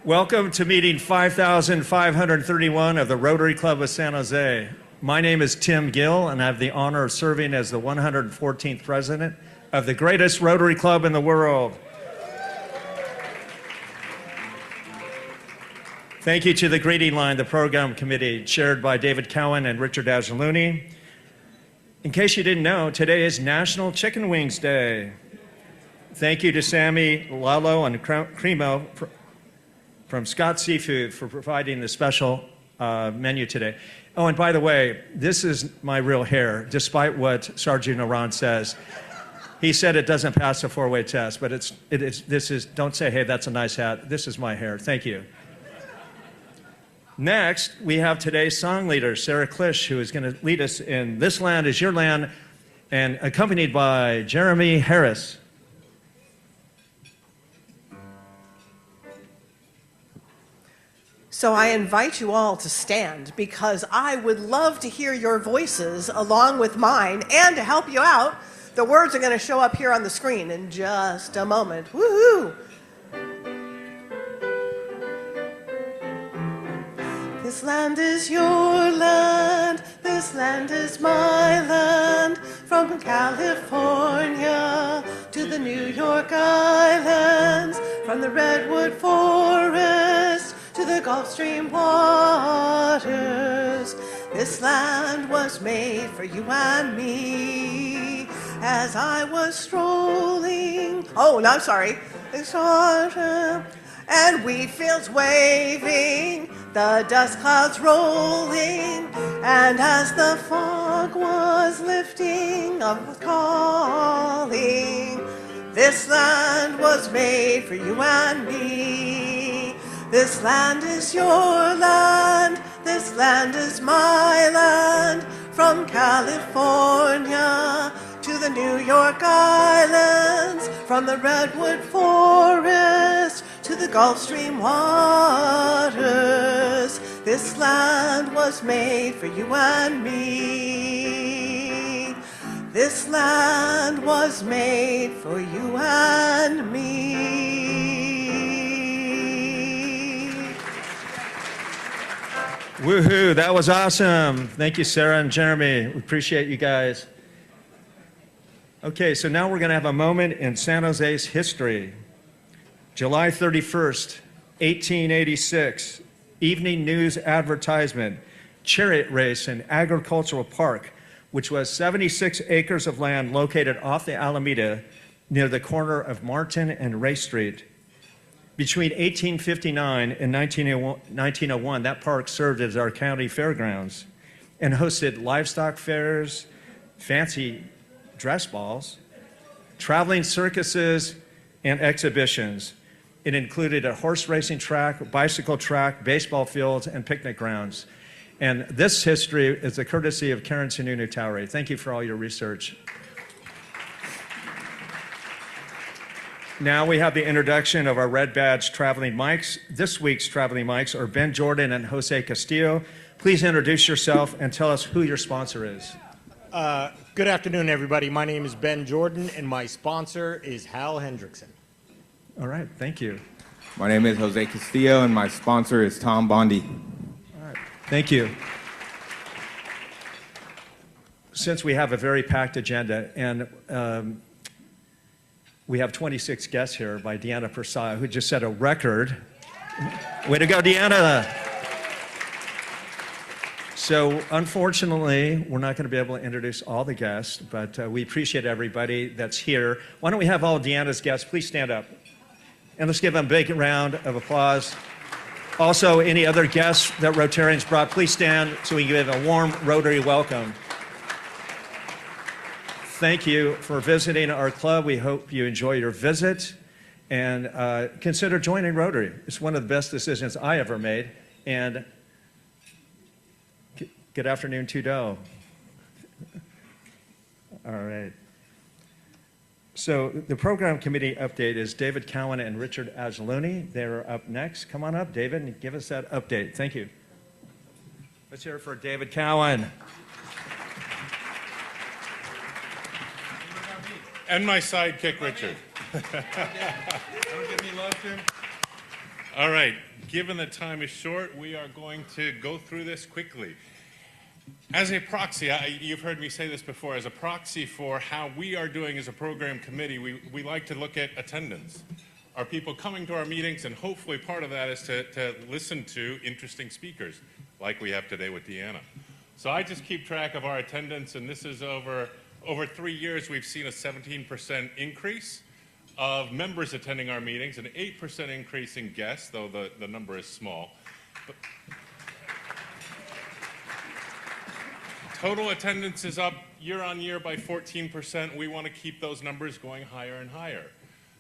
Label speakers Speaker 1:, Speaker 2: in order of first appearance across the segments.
Speaker 1: Welcome to meeting 5,531 of the Rotary Club of San Jose. My name is Tim Gill, and I have the honor of serving as the 114th president of the greatest Rotary Club in the world. Thank you to the greeting line, the program committee, chaired by David Cowan and Richard Angeloni. In case you didn't know, today is National Chicken Wings Day. Thank you to Sammy, Lalo, and Cremo from Scott Seafood for providing the special menu today. Oh, and by the way, this is my real hair, despite what Sergeant Aran says. He said it doesn't pass the four-way test, but don't say, hey, that's a nice hat. This is my hair. Thank you. Next, we have today's song leader, Sarah Klisch, who is going to lead us in This Land Is Your Land, and accompanied by Jeremy Harris.
Speaker 2: So I invite you all to stand because I would love to hear your voices along with mine, and to help you out, the words are going to show up here on the screen in just a moment. Woohoo! This land is your land, this land is my land, from California to the New York Islands, from the Redwood Forest to the Gulf Stream waters. This land was made for you and me. As I was strolling, and wheat fields waving, the dust clouds rolling, and as the fog was lifting, I was calling. This land was made for you and me. This land is your land, this land is my land, from California to the New York Islands, from the Redwood Forest to the Gulf Stream waters. This land was made for you and me. This land was made for you and me.
Speaker 1: Woohoo, that was awesome. Thank you, Sarah and Jeremy. We appreciate you guys. Okay, so now we're going to have a moment in San Jose's history. July 31st, 1886, evening news advertisement, chariot race in Agricultural Park, which was 76 acres of land located off the Alameda near the corner of Martin and Ray Street. Between 1859 and 1901, that park served as our county fairgrounds and hosted livestock fairs, fancy dress balls, traveling circuses, and exhibitions. It included a horse racing track, bicycle track, baseball fields, and picnic grounds. And this history is the courtesy of Karen Sununu Towery. Thank you for all your research. Now we have the introduction of our Red Badge traveling mics. This week's traveling mics are Ben Jordan and Jose Castillo. Please introduce yourself and tell us who your sponsor is.
Speaker 3: Good afternoon, everybody. My name is Ben Jordan, and my sponsor is Hal Hendrickson.
Speaker 1: All right, thank you.
Speaker 4: My name is Jose Castillo, and my sponsor is Tom Bondi.
Speaker 1: All right, thank you. Since we have a very packed agenda, and we have 26 guests here by DeAnna Pursai, who just set a record. Way to go, DeAnna! So unfortunately, we're not going to be able to introduce all the guests, but we appreciate everybody that's here. Why don't we have all DeAnna's guests please stand up? And let's give them a big round of applause. Also, any other guests that Rotarians brought, please stand so we can give a warm Rotary welcome. Thank you for visiting our club. We hope you enjoy your visit, and consider joining Rotary. It's one of the best decisions I ever made. And good afternoon, Trudeau. All right. So the program committee update is David Cowan and Richard Angeloni. They're up next. Come on up, David, and give us that update. Thank you. Let's hear it for David Cowan.
Speaker 5: And my sidekick, Richard. Don't give me love, Tim. All right, given the time is short, we are going to go through this quickly. As a proxy, you've heard me say this before, as a proxy for how we are doing as a program committee, we like to look at attendance. Are people coming to our meetings? And hopefully part of that is to listen to interesting speakers, like we have today with DeAnna. So I just keep track of our attendance, and this is over 3 years, we've seen a 17% increase of members attending our meetings, an 8% increase in guests, though the number is small. But total attendance is up year on year by 14%. We want to keep those numbers going higher and higher.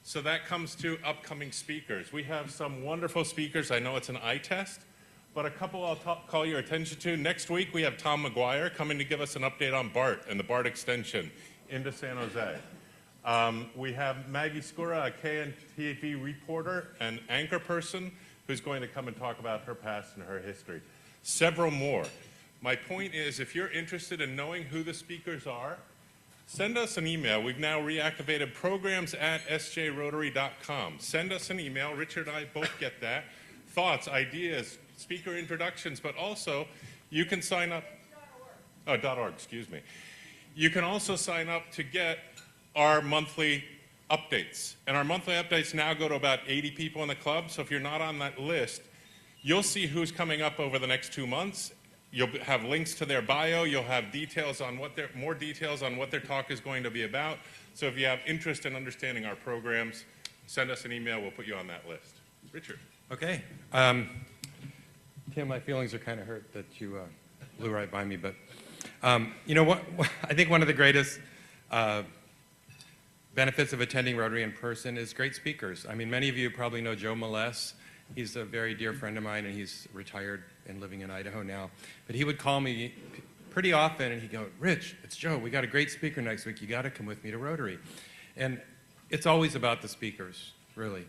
Speaker 5: So that comes to upcoming speakers. We have some wonderful speakers. I know it's an eye test, but a couple I'll call your attention to. Next week, we have Tom McGuire coming to give us an update on BART and the BART extension into San Jose. We have Maggie Skura, a KNTV reporter and anchor person, who's going to come and talk about her past and her history. Several more. My point is, if you're interested in knowing who the speakers are, send us an email. We've now reactivated programs@sjrotary.com. Send us an email. Richard and I both get that. Thoughts, ideas, speaker introductions, but also you can sign up. .org, excuse me. You can also sign up to get our monthly updates. And our monthly updates now go to about 80 people in the club. So if you're not on that list, you'll see who's coming up over the next 2 months. You'll have links to their bio. You'll have details on more details on what their talk is going to be about. So if you have interest in understanding our programs, send us an email. We'll put you on that list. Richard.
Speaker 6: Okay. Tim, my feelings are kind of hurt that you blew right by me. But you know what? I think one of the greatest benefits of attending Rotary in person is great speakers. I mean, many of you probably know Joe Meless. He's a very dear friend of mine, and he's retired and living in Idaho now. But he would call me pretty often, and he'd go, "Rich, it's Joe. We got a great speaker next week. You got to come with me to Rotary." And it's always about the speakers, really.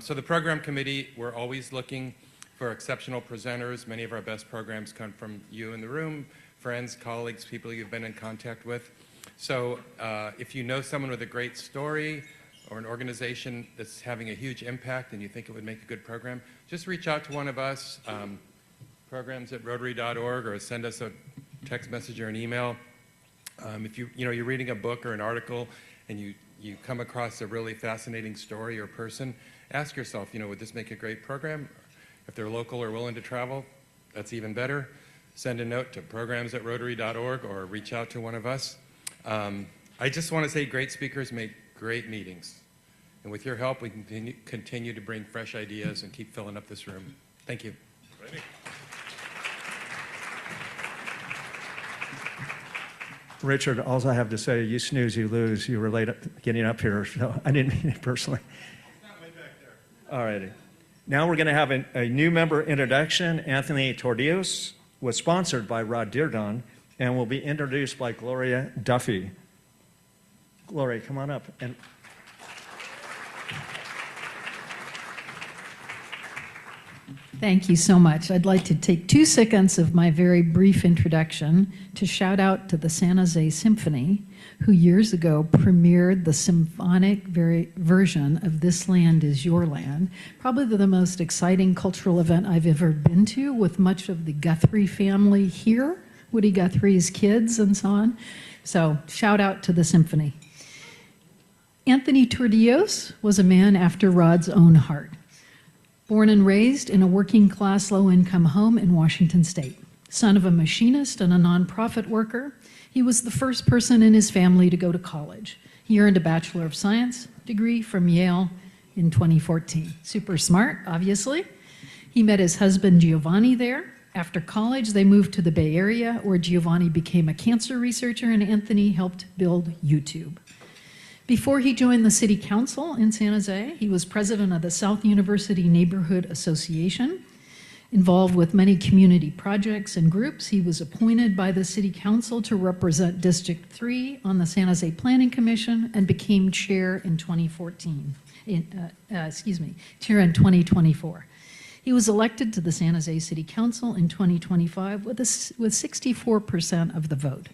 Speaker 6: So the program committee, we're always looking for exceptional presenters. Many of our best programs come from you in the room, friends, colleagues, people you've been in contact with. So if you know someone with a great story or an organization that's having a huge impact and you think it would make a good program, just reach out to one of us, programs@rotary.org, or send us a text message or an email. If you're reading a book or an article and you come across a really fascinating story or person, ask yourself, would this make a great program? If they're local or willing to travel, that's even better. Send a note to programs@rotary.org or reach out to one of us. I just want to say great speakers make great meetings. And with your help, we can continue to bring fresh ideas and keep filling up this room. Thank you.
Speaker 5: Ready?
Speaker 1: Richard, all I have to say, you snooze, you lose. You were late getting up here, so I didn't mean it personally.
Speaker 5: Not way back there.
Speaker 1: All righty. Now we're going to have a new member introduction. Anthony Tordillos was sponsored by Rod Deardon and will be introduced by Gloria Duffy. Gloria, come on up. And
Speaker 7: Thank you so much. I'd like to take 2 seconds of my very brief introduction to shout out to the San Jose Symphony, who years ago premiered the symphonic version of This Land Is Your Land, probably the most exciting cultural event I've ever been to, with much of the Guthrie family here, Woody Guthrie's kids and so on. So shout out to the symphony. Anthony Tordillos was a man after Rod's own heart. Born and raised in a working-class, low-income home in Washington State. Son of a machinist and a nonprofit worker, he was the first person in his family to go to college. He earned a Bachelor of Science degree from Yale in 2014. Super smart, obviously. He met his husband Giovanni there. After college, they moved to the Bay Area, where Giovanni became a cancer researcher and Anthony helped build YouTube. Before he joined the City Council in San Jose, he was president of the South University Neighborhood Association. Involved with many community projects and groups, he was appointed by the City Council to represent District 3 on the San Jose Planning Commission and became chair in 2014. Chair in 2024. He was elected to the San Jose City Council in 2025 with 64% of the vote.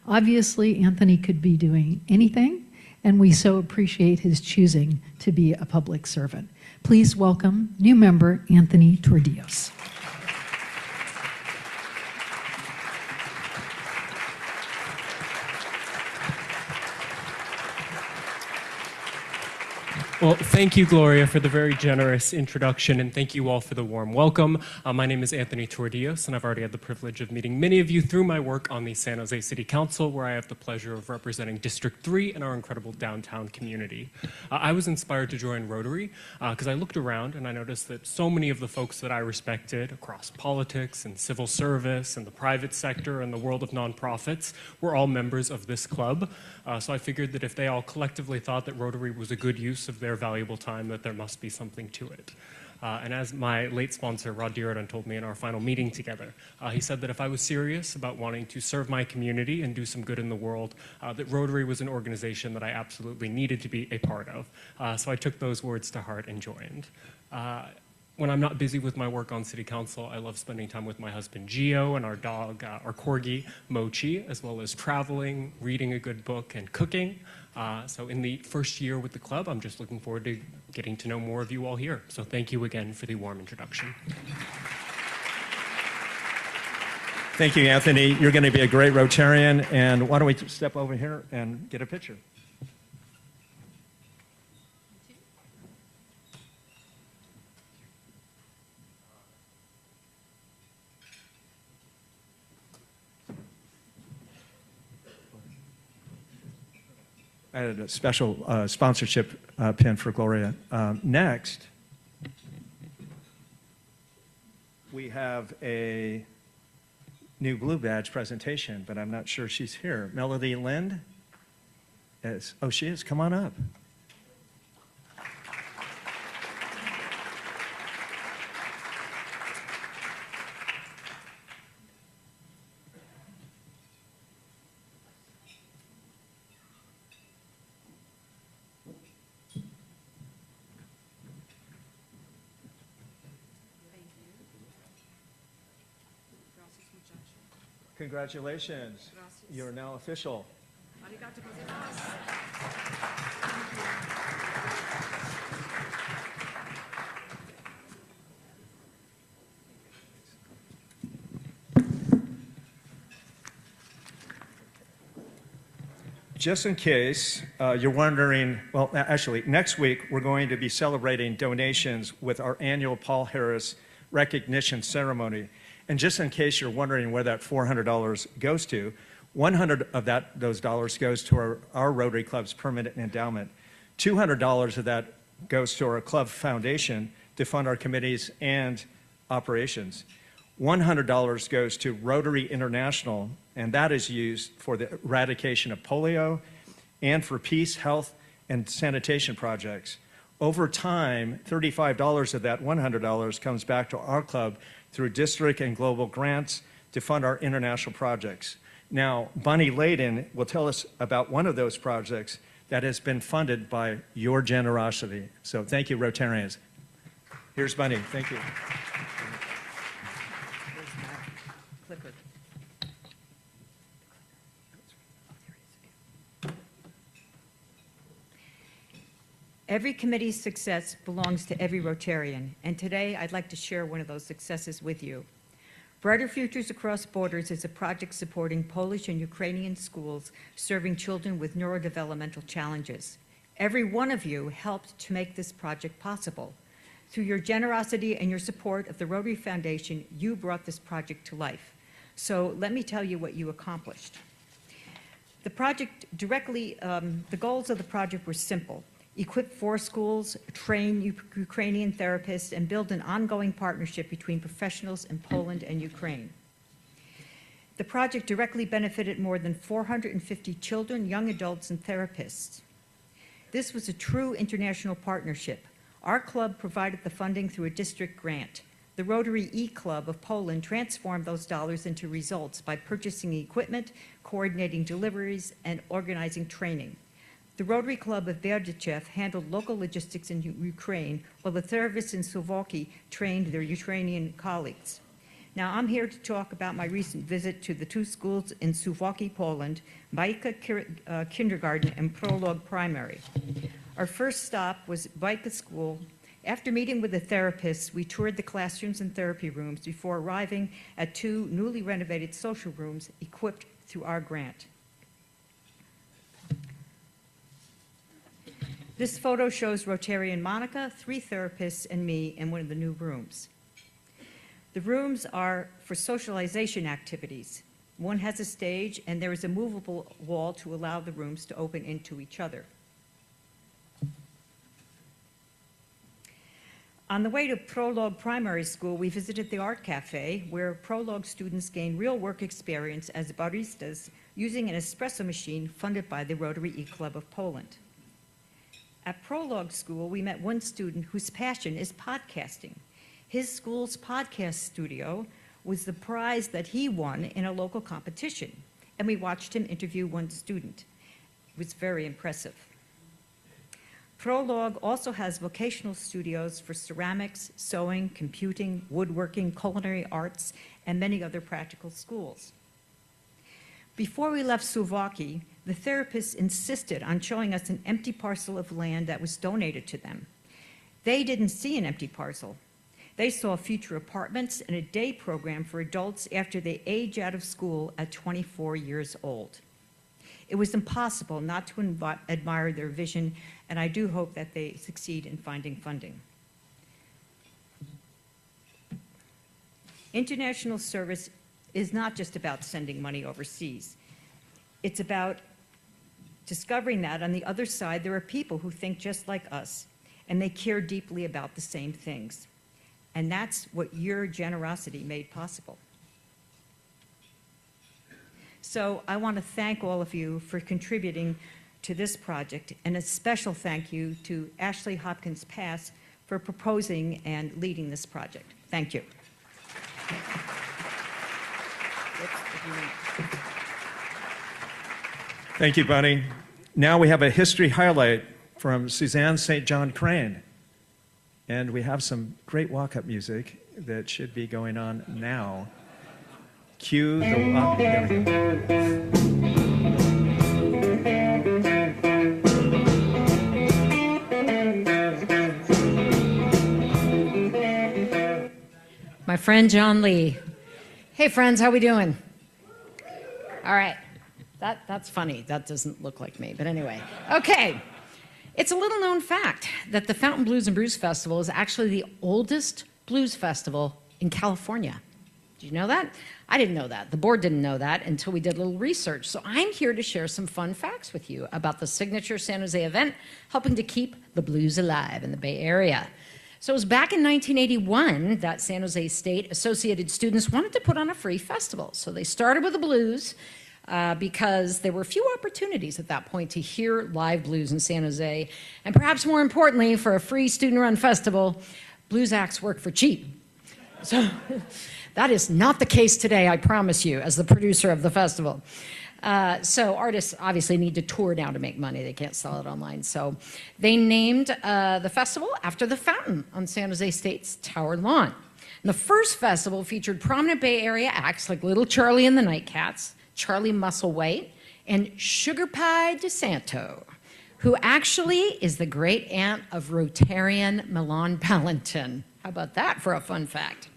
Speaker 7: Obviously, Anthony could be doing anything, and we so appreciate his choosing to be a public servant. Please welcome new member Anthony Tordillos.
Speaker 8: Well, thank you, Gloria, for the very generous introduction, and thank you all for the warm welcome. My name is Anthony Tordillos, and I've already had the privilege of meeting many of you through my work on the San Jose City Council, where I have the pleasure of representing District 3 and our incredible downtown community. I was inspired to join Rotary because I looked around and I noticed that so many of the folks that I respected across politics and civil service and the private sector and the world of nonprofits were all members of this club. So I figured that if they all collectively thought that Rotary was a good use of their valuable time, that there must be something to it. And as my late sponsor, Rod Dearden, told me in our final meeting together, he said that if I was serious about wanting to serve my community and do some good in the world, that Rotary was an organization that I absolutely needed to be a part of. So I took those words to heart and joined. When I'm not busy with my work on City Council, I love spending time with my husband, Gio, and our dog, our corgi, Mochi, as well as traveling, reading a good book, and cooking. So in the first year with the club, I'm just looking forward to getting to know more of you all here. So thank you again for the warm introduction.
Speaker 1: Thank you, Anthony. You're going to be a great Rotarian. And why don't we step over here and get a picture? I had a special sponsorship pin for Gloria. Next, we have a new Blue Badge presentation, but I'm not sure she's here. Melody Lind? Is, oh, she is. Come on up. Congratulations. You're now official. Just in case you're wondering, well, actually, next week we're going to be celebrating donations with our annual Paul Harris recognition ceremony. And just in case you're wondering where that $400 goes to, 100 of those dollars goes to our Rotary Club's permanent endowment. $200 of that goes to our club foundation to fund our committees and operations. $100 goes to Rotary International, and that is used for the eradication of polio and for peace, health, and sanitation projects. Over time, $35 of that $100 comes back to our club through district and global grants to fund our international projects. Now, Bunny Layden will tell us about one of those projects that has been funded by your generosity. So thank you, Rotarians. Here's Bunny. Thank you.
Speaker 9: Every committee's success belongs to every Rotarian, and today I'd like to share one of those successes with you. Brighter Futures Across Borders is a project supporting Polish and Ukrainian schools serving children with neurodevelopmental challenges. Every one of you helped to make this project possible. Through your generosity and your support of the Rotary Foundation, you brought this project to life. So let me tell you what you accomplished. The goals of the project were simple. Equip 4 schools, train Ukrainian therapists, and build an ongoing partnership between professionals in Poland and Ukraine. The project directly benefited more than 450 children, young adults, and therapists. This was a true international partnership. Our club provided the funding through a district grant. The Rotary E-Club of Poland transformed those dollars into results by purchasing equipment, coordinating deliveries, and organizing training. The Rotary Club of Berdychev handled local logistics in Ukraine, while the therapists in Suwałki trained their Ukrainian colleagues. Now, I'm here to talk about my recent visit to the 2 schools in Suwałki, Poland, Bajka Kindergarten and Prolog Primary. Our first stop was Bajka School After meeting with the therapists, we toured the classrooms and therapy rooms before arriving at 2 newly renovated social rooms equipped through our grant. This photo shows Rotarian Monica, 3 therapists, and me in one of the new rooms. The rooms are for socialization activities. One has a stage, and there is a movable wall to allow the rooms to open into each other. On the way to Prologue Primary School, we visited the Art Cafe, where Prologue students gain real work experience as baristas using an espresso machine funded by the Rotary E-Club of Poland. At Prologue School, we met one student whose passion is podcasting. His school's podcast studio was the prize that he won in a local competition, and we watched him interview one student. It was very impressive. Prologue also has vocational studios for ceramics, sewing, computing, woodworking, culinary arts, and many other practical schools. Before we left Suwałki, the therapists insisted on showing us an empty parcel of land that was donated to them. They didn't see an empty parcel. They saw future apartments and a day program for adults after they age out of school at 24 years old. It was impossible not to admire their vision, and I do hope that they succeed in finding funding. International service is not just about sending money overseas. It's about discovering that on the other side there are people who think just like us, and they care deeply about the same things. And that's what your generosity made possible. So I want to thank all of you for contributing to this project, and a special thank you to Ashley Hopkins Pass for proposing and leading this project. Thank you.
Speaker 1: Thank you, Bunny. Now we have a history highlight from Suzanne St. John Crane. And we have some great walk-up music that should be going on now. Cue the walk. There we
Speaker 10: go. My friend John Lee. Hey friends, how we doing? All right. That's funny. That doesn't look like me, but anyway. Okay. It's a little known fact that the Fountain Blues and Brews Festival is actually the oldest blues festival in California. Did you know that? I didn't know that. The board didn't know that until we did a little research. So I'm here to share some fun facts with you about the signature San Jose event, helping to keep the blues alive in the Bay Area. So it was back in 1981 that San Jose State Associated students wanted to put on a free festival. So they started with the blues, because there were few opportunities at that point to hear live blues in San Jose. And perhaps more importantly, for a free student-run festival, blues acts work for cheap. So that is not the case today, I promise you, as the producer of the festival. So artists obviously need to tour now to make money. They can't sell it online. So they named the festival after the fountain on San Jose State's Tower Lawn. And the first festival featured prominent Bay Area acts like Little Charlie and the Nightcats, Charlie Musselwhite, and Sugar Pie DeSanto, who actually is the great aunt of Rotarian Milan Palantin. How about that for a fun fact?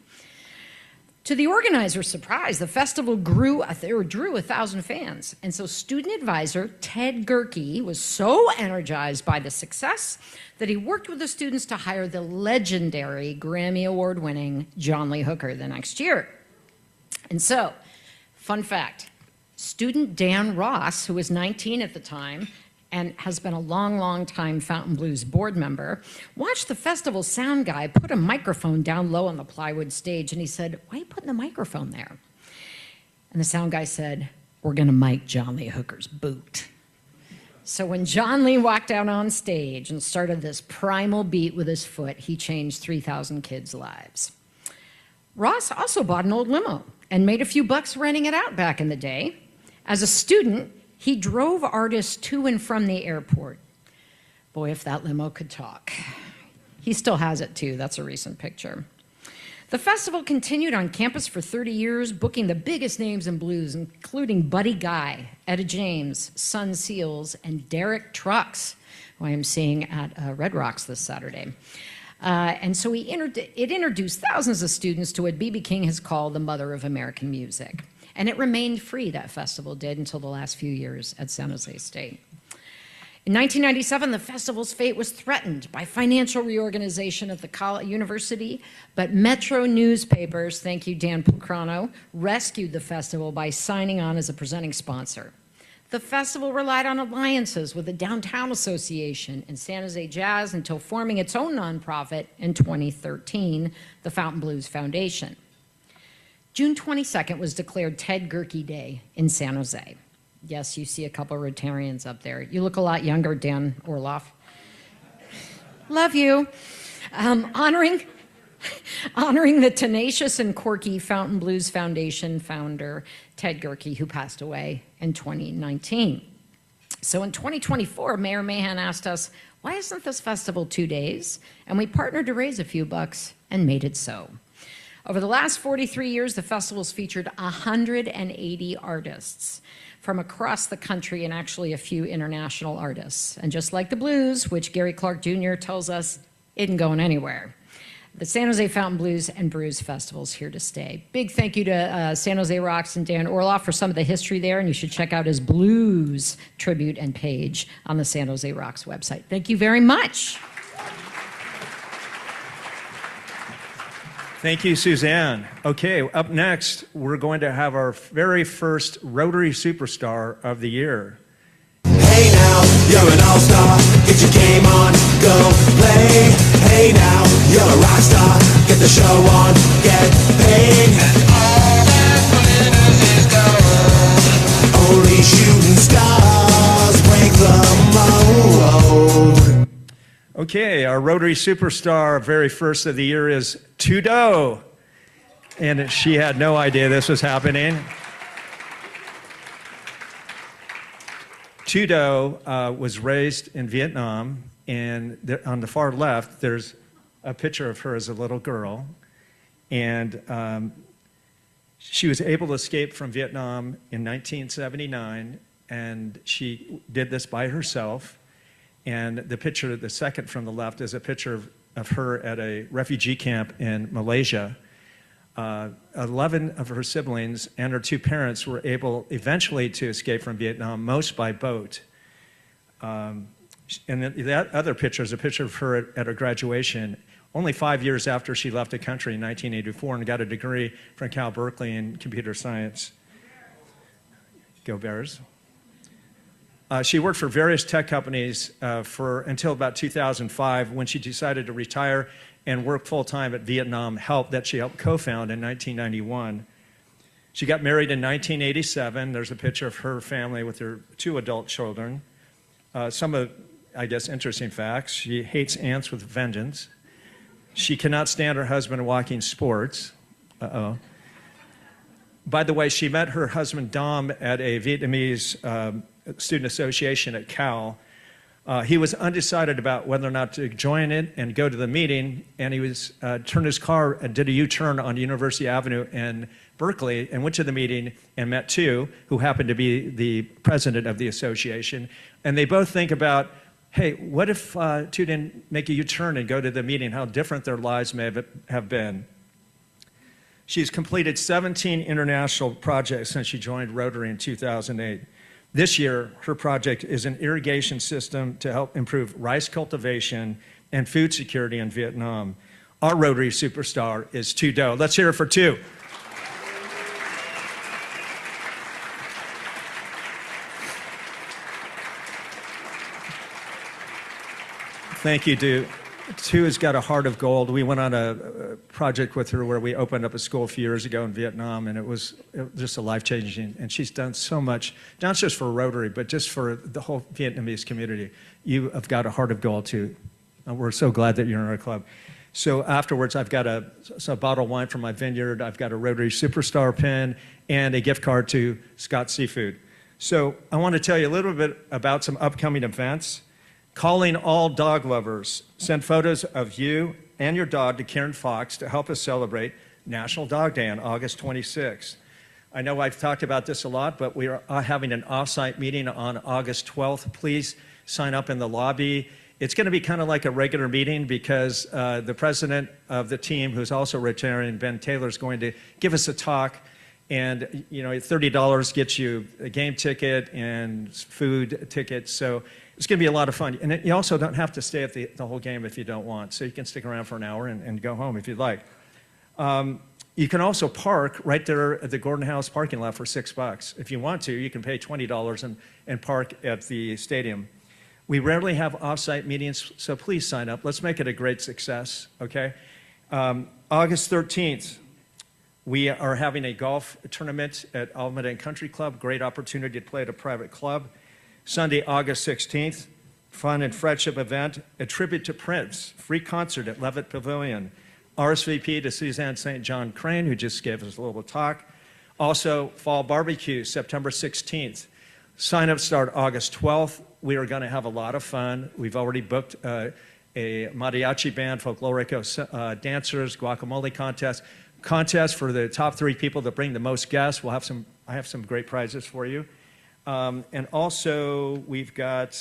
Speaker 10: To the organizer's surprise, the festival drew 1,000 fans. And so student advisor Ted Gerke was so energized by the success that he worked with the students to hire the legendary Grammy Award-winning John Lee Hooker the next year. And so, fun fact, student Dan Ross, who was 19 at the time and has been a long time Fountain Blues board member, watched the festival sound guy put a microphone down low on the plywood stage, and he said, "Why are you putting the microphone there?" And the sound guy said, "We're going to mic John Lee Hooker's boot." So when John Lee walked out on stage and started this primal beat with his foot, he changed 3,000 kids' lives. Ross also bought an old limo and made a few bucks renting it out back in the day. As a student, he drove artists to and from the airport. Boy, if that limo could talk. He still has it too. That's a recent picture. The festival continued on campus for 30 years, booking the biggest names in blues, including Buddy Guy, Etta James, Sun Seals, and Derek Trucks, who I am seeing at Red Rocks this Saturday. And so it introduced thousands of students to what B.B. King has called the mother of American music. And it remained free, that festival did, until the last few years at San Jose State. In 1997, the festival's fate was threatened by financial reorganization at the university, but Metro newspapers, thank you, Dan Pulcrano, rescued the festival by signing on as a presenting sponsor. The festival relied on alliances with the Downtown Association and San Jose Jazz until forming its own nonprofit in 2013, the Fountain Blues Foundation. June 22nd was declared Ted Gerke Day in San Jose. Yes, you see a couple of Rotarians up there. You look a lot younger, Dan Orloff. Love you. Honoring the tenacious and quirky Fountain Blues Foundation founder, Ted Gerke, who passed away in 2019. So in 2024, Mayor Mahan asked us, why isn't this festival 2 days? And we partnered to raise a few bucks and made it so. Over the last 43 years, the festival's featured 180 artists from across the country and actually a few international artists. And just like the blues, which Gary Clark Jr. tells us isn't going anywhere, the San Jose Fountain Blues and Brews Festival is here to stay. Big thank you to San Jose Rocks and Dan Orloff for some of the history there, and you should check out his blues tribute and page on the San Jose Rocks website. Thank you very much.
Speaker 1: Thank you, Suzanne. Okay, up next, we're going to have our very first Rotary Superstar of the year.
Speaker 11: Hey now, you're an all-star, get your game on, go play. Hey now, you're a rock star, get the show on, get paid. And all that glitters is gold. Only shooting stars break the mold.
Speaker 1: Okay, our Rotary Superstar, very first of the year, is Tudo. And she had no idea this was happening. Tudo was raised in Vietnam, and on the far left, there's a picture of her as a little girl. And she was able to escape from Vietnam in 1979, and she did this by herself. And the picture, the second from the left, is a picture of her at a refugee camp in Malaysia. 11 of her siblings and her 2 parents were able eventually to escape from Vietnam, most by boat. And that other picture is a picture of her at her graduation, only 5 years after she left the country in 1984 and got a degree from Cal Berkeley in computer science. Go Bears. She worked for various tech companies until about 2005, when she decided to retire and work full-time at Vietnam Help that she helped co-found in 1991. She got married in 1987. There's a picture of her family with her 2 adult children. Some of, I guess, interesting facts. She hates ants with vengeance. She cannot stand her husband walking sports. Uh-oh. By the way, she met her husband Dom at a Vietnamese student association at Cal. He was undecided about whether or not to join it and go to the meeting, and he was turned his car and did a U-turn on University Avenue in Berkeley and went to the meeting and met 2 who happened to be the president of the association. And they both think about, hey, what if 2 didn't make a U-turn and go to the meeting, how different their lives may have been. She's completed 17 international projects since she joined Rotary in 2008. This year, her project is an irrigation system to help improve rice cultivation and food security in Vietnam. Our Rotary Superstar is Tu Do. Let's hear it for Tu. Thank you, Du. Tu has got a heart of gold. We went on a project with her where we opened up a school a few years ago in Vietnam, and it was just a life-changing, and she's done so much, not just for Rotary, but just for the whole Vietnamese community. You have got a heart of gold, too. And we're so glad that you're in our club. So afterwards, I've got a bottle of wine from my vineyard, I've got a Rotary Superstar pin, and a gift card to Scott's Seafood. So I want to tell you a little bit about some upcoming events. Calling all dog lovers, send photos of you and your dog to Karen Fox to help us celebrate National Dog Day on August 26th. I know I've talked about this a lot, but we are having an off-site meeting on August 12th. Please sign up in the lobby. It's going to be kind of like a regular meeting because the president of the team, who's also retiring, Ben Taylor, is going to give us a talk. And, you know, $30 gets you a game ticket and food tickets. So it's going to be a lot of fun. And you also don't have to stay at the whole game if you don't want. So you can stick around for an hour and go home if you'd like. You can also park right there at the Gordon House parking lot for $6. If you want to, you can pay $20 and park at the stadium. We rarely have off-site meetings, so please sign up. Let's make it a great success, okay? August 13th, we are having a golf tournament at Almaden Country Club. Great opportunity to play at a private club. Sunday, August 16th, fun and friendship event, a tribute to Prince, free concert at Levitt Pavilion. RSVP to Suzanne St. John Crane, who just gave us a little talk. Also, fall barbecue, September 16th. Sign-ups start August 12th. We are going to have a lot of fun. We've already booked a mariachi band, folklorico dancers, guacamole contest for the top 3 people that bring the most guests. I have some great prizes for you. And also, we've got,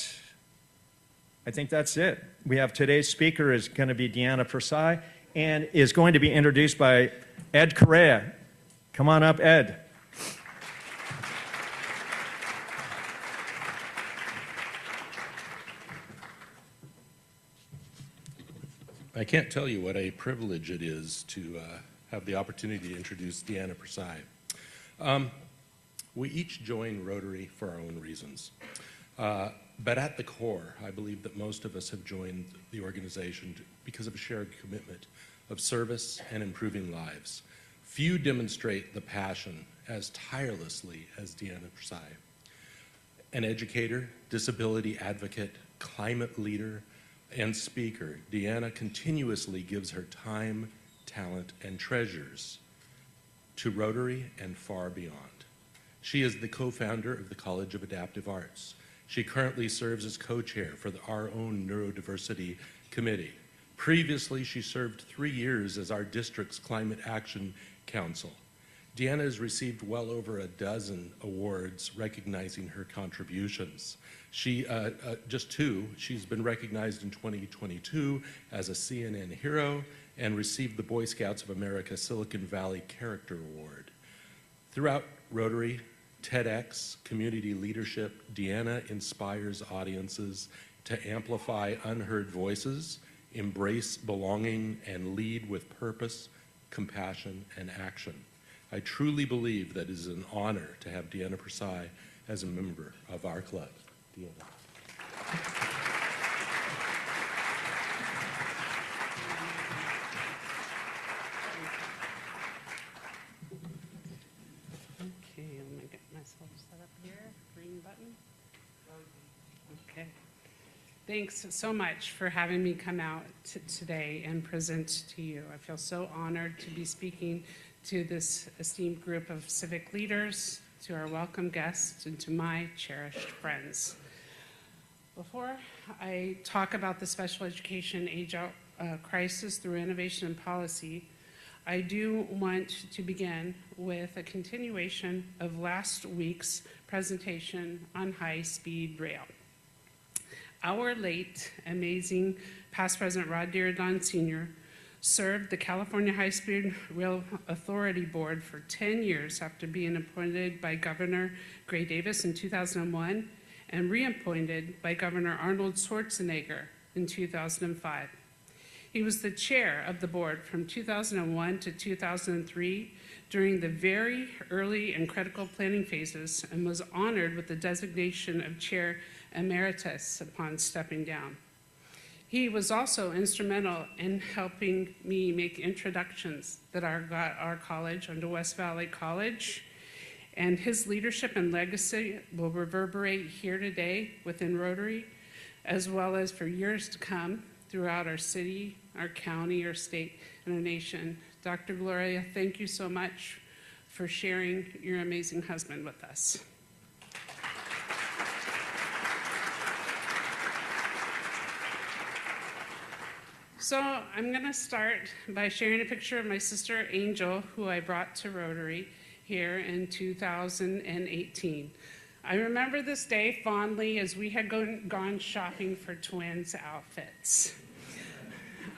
Speaker 1: I think that's it. We have today's speaker is going to be DeAnna Pursai and is going to be introduced by Ed Correa. Come on up, Ed.
Speaker 12: I can't tell you what a privilege it is to have the opportunity to introduce DeAnna Pursai. We each join Rotary for our own reasons. But at the core, I believe that most of us have joined the organization because of a shared commitment of service and improving lives. Few demonstrate the passion as tirelessly as DeAnna Pursai. An educator, disability advocate, climate leader, and speaker, DeAnna continuously gives her time, talent, and treasures to Rotary and far beyond. She is the co-founder of the College of Adaptive Arts. She currently serves as co-chair for our own Neurodiversity Committee. Previously, she served 3 years as our district's Climate Action Council. DeAnna has received well over a dozen awards recognizing her contributions. Just 2, she's been recognized in 2022 as a CNN hero and received the Boy Scouts of America Silicon Valley Character Award. Throughout Rotary, TEDx, community leadership, DeAnna inspires audiences to amplify unheard voices, embrace belonging, and lead with purpose, compassion, and action. I truly believe that it is an honor to have DeAnna Pursai as a member of our club. DeAnna.
Speaker 13: Okay, I'm going to get myself set up here. Green button. Okay. Thanks so much for having me come out today and present to you. I feel so honored to be speaking to this esteemed group of civic leaders, to our welcome guests, and to my cherished friends. Before I talk about the special education age-out crisis through innovation and policy, I do want to begin with a continuation of last week's presentation on high-speed rail. Our late, amazing past president Rod Dearden Sr. served the California High-Speed Rail Authority Board for 10 years after being appointed by Governor Gray Davis in 2001 and reappointed by Governor Arnold Schwarzenegger in 2005. He was the chair of the board from 2001 to 2003 during the very early and critical planning phases and was honored with the designation of chair emeritus upon stepping down. He was also instrumental in helping me make introductions that our college under West Valley College, and his leadership and legacy will reverberate here today within Rotary, as well as for years to come throughout our city, our county, our state, and our nation. Dr. Gloria, thank you so much for sharing your amazing husband with us. So I'm going to start by sharing a picture of my sister Angel, who I brought to Rotary here in 2018. I remember this day fondly as we had gone shopping for twins' outfits.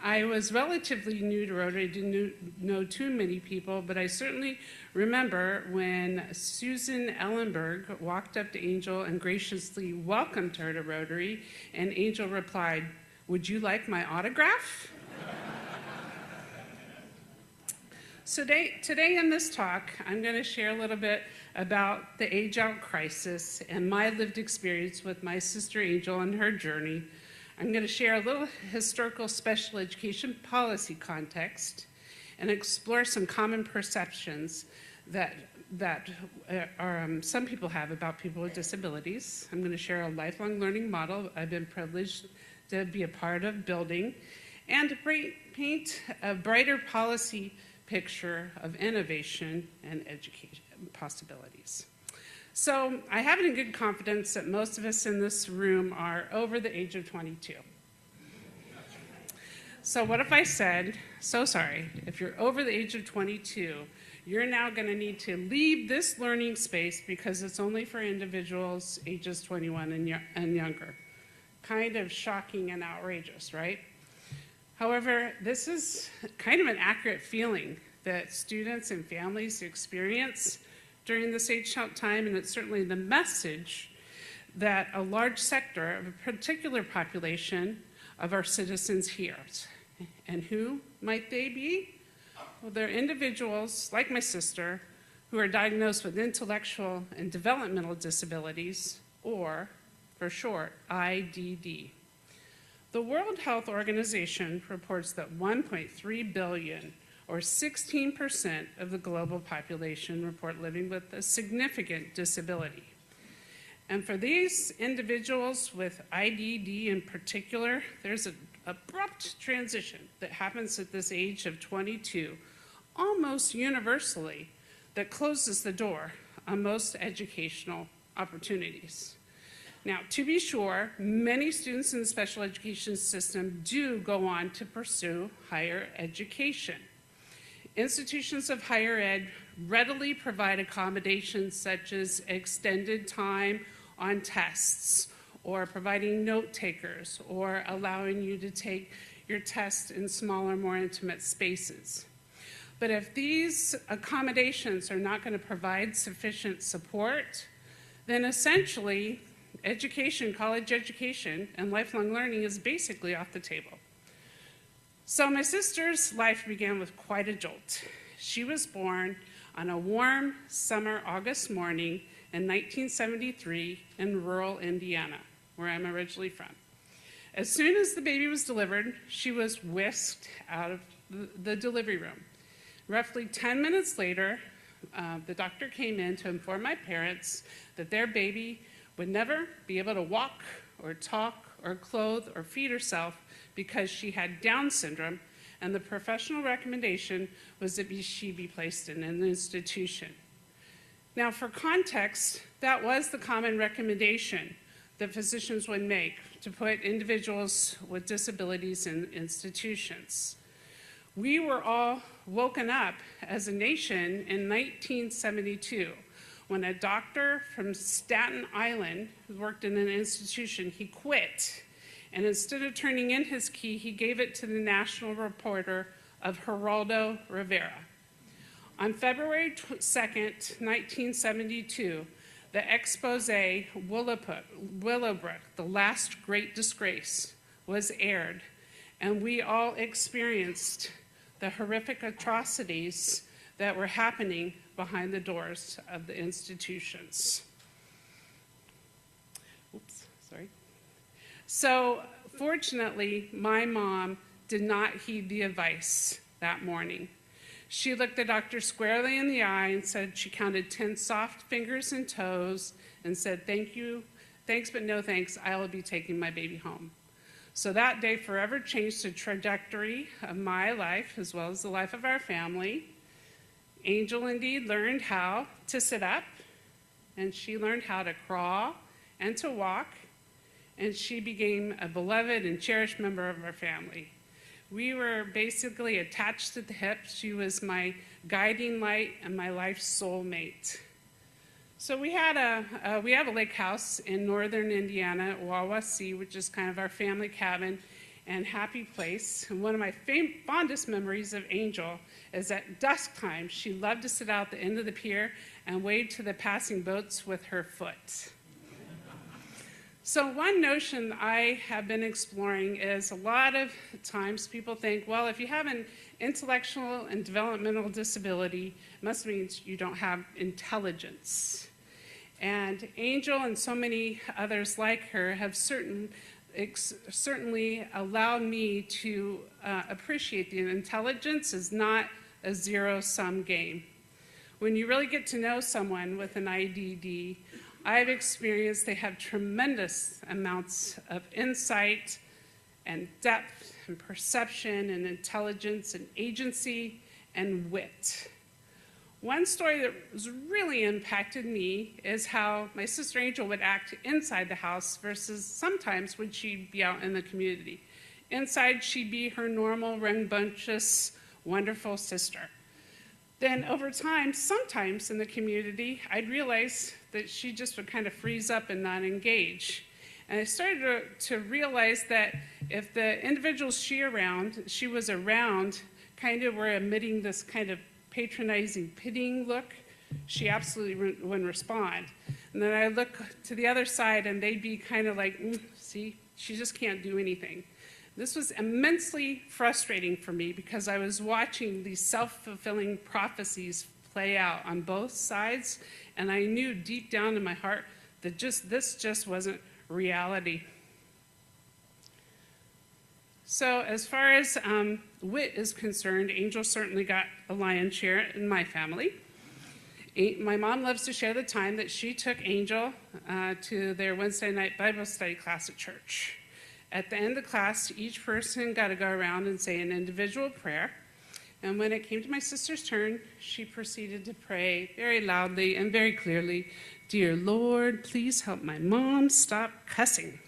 Speaker 13: I was relatively new to Rotary, didn't know too many people, but I certainly remember when Susan Ellenberg walked up to Angel and graciously welcomed her to Rotary, and Angel replied, "Would you like my autograph?" So today in this talk, I'm going to share a little bit about the age-out crisis and my lived experience with my sister Angel and her journey. I'm going to share a little historical special education policy context and explore some common perceptions that some people have about people with disabilities. I'm going to share a lifelong learning model I've been privileged to be a part of building, and paint a brighter policy picture of innovation and education possibilities. So I have it in good confidence that most of us in this room are over the age of 22. So what if I said, so sorry, if you're over the age of 22, you're now going to need to leave this learning space because it's only for individuals ages 21 and younger. Kind of shocking and outrageous, right? However, this is kind of an accurate feeling that students and families experience during this age-out time, and it's certainly the message that a large sector of a particular population of our citizens hears. And who might they be? Well, they're individuals like my sister who are diagnosed with intellectual and developmental disabilities, or for short, IDD. The World Health Organization reports that 1.3 billion, or 16% of the global population, report living with a significant disability. And for these individuals with IDD in particular, there's an abrupt transition that happens at this age of 22, almost universally, that closes the door on most educational opportunities. Now, to be sure, many students in the special education system do go on to pursue higher education. Institutions of higher ed readily provide accommodations such as extended time on tests, or providing note takers, or allowing you to take your test in smaller, more intimate spaces. But if these accommodations are not going to provide sufficient support, then essentially education, college education, and lifelong learning is basically off the table. So my sister's life began with quite a jolt. She was born on a warm summer August morning in 1973 in rural Indiana, where I'm originally from. As soon as the baby was delivered, she was whisked out of the delivery room. Roughly 10 minutes later, the doctor came in to inform my parents that their baby would never be able to walk or talk or clothe or feed herself because she had Down syndrome, and the professional recommendation was that she be placed in an institution. Now, for context, that was the common recommendation that physicians would make to put individuals with disabilities in institutions. We were all woken up as a nation in 1972 when a doctor from Staten Island who worked in an institution, he quit. And instead of turning in his key, he gave it to the national reporter of Geraldo Rivera. On February 2nd, 1972, the expose Willowbrook, The Last Great Disgrace, was aired, and we all experienced the horrific atrocities that were happening behind the doors of the institutions. Oops, sorry. So, fortunately, my mom did not heed the advice that morning. She looked the doctor squarely in the eye and said she counted 10 soft fingers and toes and said, "Thank you, thanks but no thanks, I will be taking my baby home." So that day forever changed the trajectory of my life as well as the life of our family. Angel indeed learned how to sit up, and she learned how to crawl and to walk, and she became a beloved and cherished member of our family. We were basically attached at the hip. She was my guiding light and my life's soulmate. So we have a lake house in northern Indiana at Wawasee, which is kind of our family cabin and happy place. And one of my fondest memories of Angel is at dusk time, she loved to sit out the end of the pier and wave to the passing boats with her foot. So one notion I have been exploring is a lot of times people think, well, if you have an intellectual and developmental disability, it must mean you don't have intelligence. And Angel and so many others like her have certainly allowed me to appreciate that intelligence is not a zero-sum game. When you really get to know someone with an IDD, I've experienced they have tremendous amounts of insight and depth and perception and intelligence and agency and wit. One story that has really impacted me is how my sister Angel would act inside the house versus sometimes when she'd be out in the community. Inside, she'd be her normal, rambunctious, wonderful sister. Then over time, sometimes in the community, I'd realize that she just would kind of freeze up and not engage. And I started to realize that if the individuals she was around kind of were emitting this kind of patronizing, pitying look, she absolutely wouldn't respond. And then I look to the other side and they'd be kind of like, see, she just can't do anything. This was immensely frustrating for me because I was watching these self-fulfilling prophecies play out on both sides, and I knew deep down in my heart that this just wasn't reality. So as far as wit is concerned, Angel certainly got a lion's share in my family. My mom loves to share the time that she took Angel to their Wednesday night Bible study class at church. At the end of the class, each person got to go around and say an individual prayer. And when it came to my sister's turn, she proceeded to pray very loudly and very clearly, "Dear Lord, please help my mom stop cussing."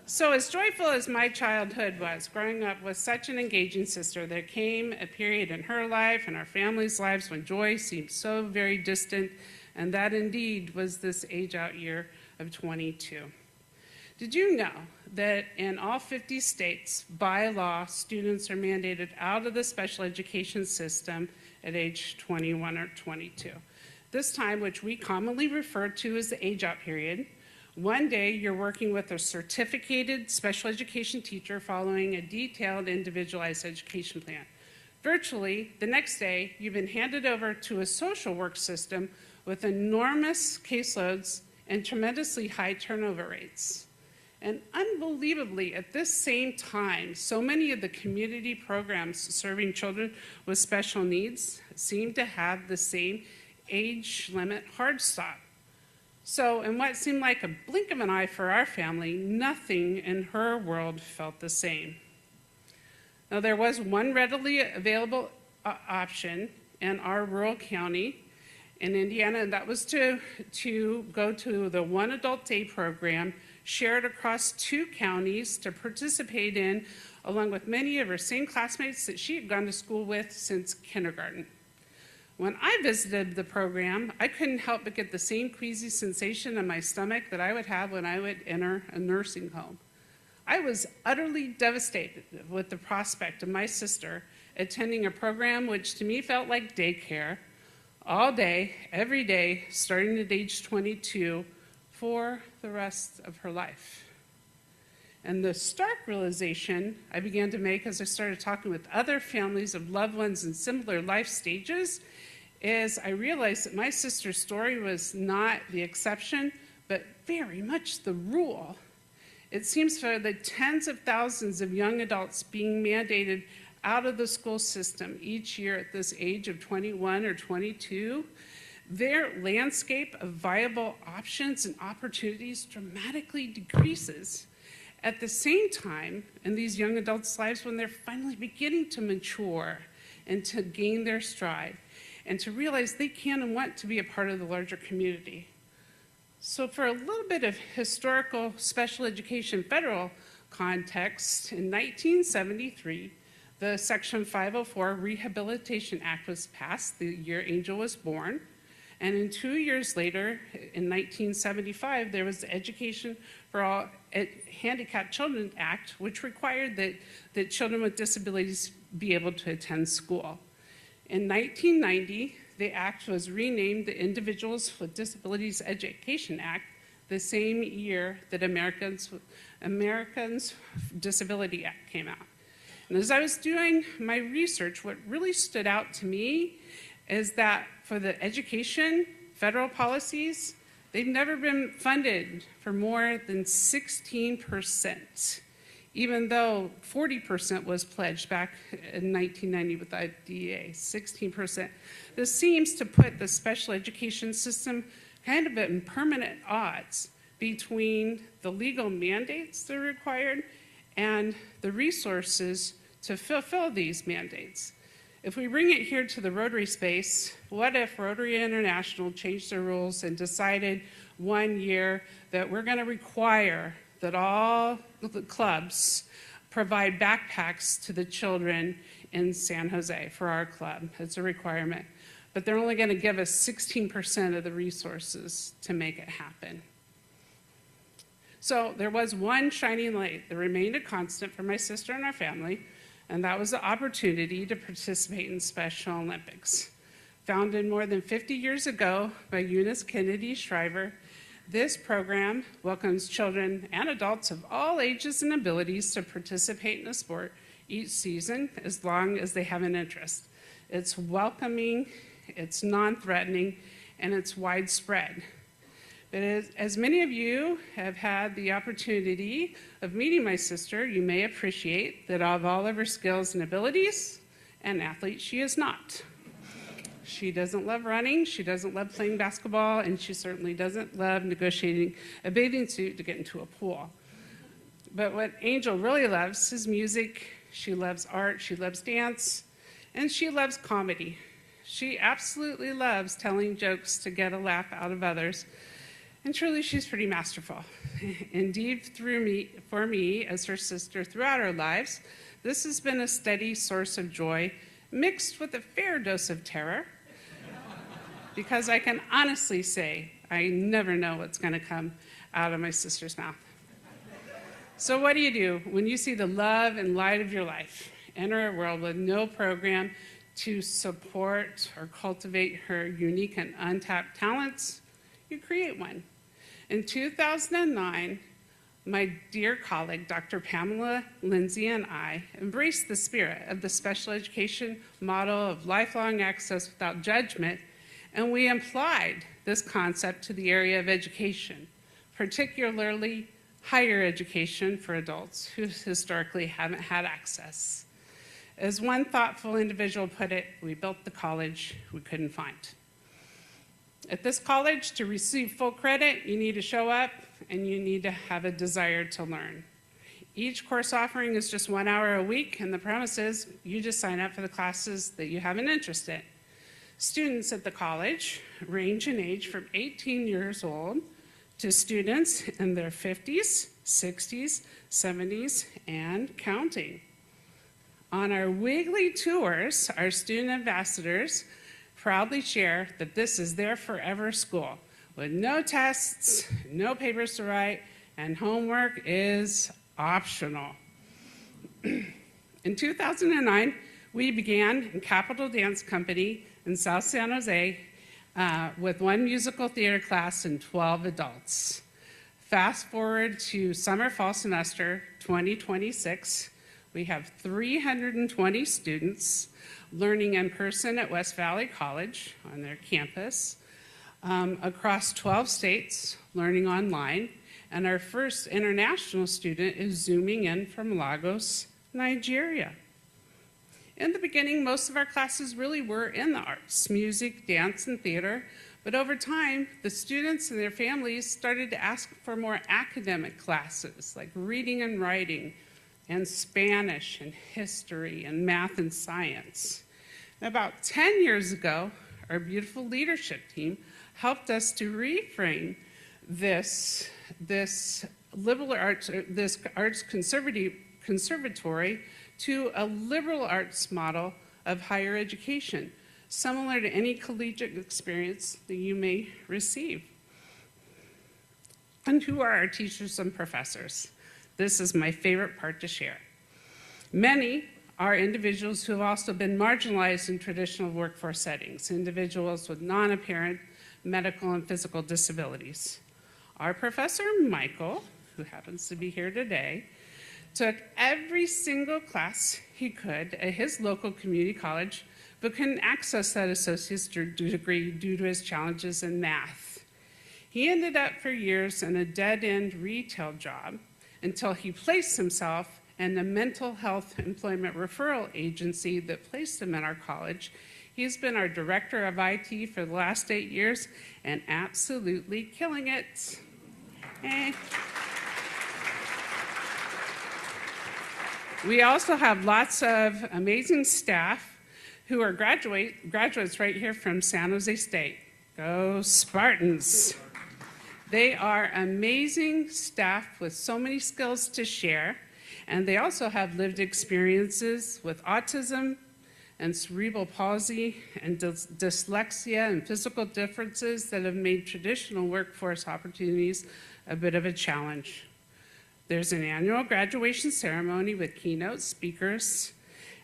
Speaker 13: So as joyful as my childhood was, growing up with such an engaging sister, there came a period in her life and our family's lives when joy seemed so very distant, and that indeed was this age-out year of 22. Did you know that in all 50 states, by law, students are mandated out of the special education system at age 21 or 22? This time, which we commonly refer to as the age-out period, one day you're working with a certificated special education teacher following a detailed individualized education plan. Virtually, the next day, you've been handed over to a social work system with enormous caseloads and tremendously high turnover rates. And unbelievably, at this same time, so many of the community programs serving children with special needs seem to have the same age limit hard stop. So in what seemed like a blink of an eye for our family, nothing in her world felt the same. Now, there was one readily available option in our rural county in Indiana, and that was to go to the one adult day program shared across 2 counties to participate in, along with many of her same classmates that she had gone to school with since kindergarten. When I visited the program, I couldn't help but get the same queasy sensation in my stomach that I would have when I would enter a nursing home. I was utterly devastated with the prospect of my sister attending a program which to me felt like daycare, all day, every day, starting at age 22, for the rest of her life. And the stark realization I began to make as I started talking with other families of loved ones in similar life stages is I realized that my sister's story was not the exception, but very much the rule. It seems for the tens of thousands of young adults being mandated out of the school system each year at this age of 21 or 22, their landscape of viable options and opportunities dramatically decreases. At the same time, in these young adults' lives, when they're finally beginning to mature and to gain their stride, and to realize they can and want to be a part of the larger community. So for a little bit of historical special education federal context, in 1973, the Section 504 Rehabilitation Act was passed the year Angel was born. And then 2 years later, in 1975, there was the Education for All Handicapped Children Act, which required that children with disabilities be able to attend school. In 1990, the act was renamed the Individuals with Disabilities Education Act, the same year that Americans Disability Act came out. And as I was doing my research, what really stood out to me is that for the education, federal policies, they've never been funded for more than 16%, even though 40% was pledged back in 1990 with the IDEA, 16%. This seems to put the special education system kind of at permanent odds between the legal mandates that are required and the resources to fulfill these mandates. If we bring it here to the Rotary space, what if Rotary International changed their rules and decided one year that we're going to require that all the clubs provide backpacks to the children in San Jose for our club? It's a requirement. But they're only going to give us 16% of the resources to make it happen. So there was one shining light that remained a constant for my sister and our family, and that was the opportunity to participate in Special Olympics. Founded more than 50 years ago by Eunice Kennedy Shriver, this program welcomes children and adults of all ages and abilities to participate in a sport each season as long as they have an interest. It's welcoming, it's non-threatening, and it's widespread. But as many of you have had the opportunity of meeting my sister, you may appreciate that of all of her skills and abilities, an athlete she is not. She doesn't love running, she doesn't love playing basketball, and she certainly doesn't love negotiating a bathing suit to get into a pool. But what Angel really loves is music, she loves art, she loves dance, and she loves comedy. She absolutely loves telling jokes to get a laugh out of others. And truly, she's pretty masterful. Indeed, for me, as her sister throughout our lives, this has been a steady source of joy, mixed with a fair dose of terror, because I can honestly say I never know what's going to come out of my sister's mouth. So what do you do when you see the love and light of your life enter a world with no program to support or cultivate her unique and untapped talents? You create one. In 2009, my dear colleague, Dr. Pamela Lindsay, and I embraced the spirit of the special education model of lifelong access without judgment, and we applied this concept to the area of education, particularly higher education for adults who historically haven't had access. As one thoughtful individual put it, we built the college we couldn't find. At this college, to receive full credit, you need to show up and you need to have a desire to learn. Each course offering is just 1 hour a week, and the premise is you just sign up for the classes that you have an interest in. Students at the college range in age from 18 years old to students in their 50s, 60s, 70s, and counting. On our weekly tours, our student ambassadors proudly share that this is their forever school with no tests, no papers to write, and homework is optional. In 2009, we began in Capital Dance Company in South San Jose with 1 musical theater class and 12 adults. Fast forward to summer fall semester 2026, we have 320 students learning in person at West Valley College on their campus, across 12 states, learning online, and our first international student is zooming in from Lagos, Nigeria. In the beginning, most of our classes really were in the arts, music, dance, and theater, but over time, the students and their families started to ask for more academic classes, like reading and writing, and Spanish, and history, and math and science. About 10 years ago, our beautiful leadership team helped us to reframe this liberal arts, this arts conservative conservatory to a liberal arts model of higher education, similar to any collegiate experience that you may receive. And who are our teachers and professors? This is my favorite part to share. Many are individuals who have also been marginalized in traditional workforce settings, individuals with non-apparent medical and physical disabilities. Our professor, Michael, who happens to be here today, took every single class he could at his local community college, but couldn't access that associate's degree due to his challenges in math. He ended up for years in a dead-end retail job until he placed himself in the mental health employment referral agency that placed him in our college. He's been our director of IT for the last 8 years and absolutely killing it. We also have lots of amazing staff who are graduates right here from San Jose State. Go Spartans. They are amazing staff with so many skills to share, and they also have lived experiences with autism and cerebral palsy and dyslexia and physical differences that have made traditional workforce opportunities a bit of a challenge. There's an annual graduation ceremony with keynote speakers,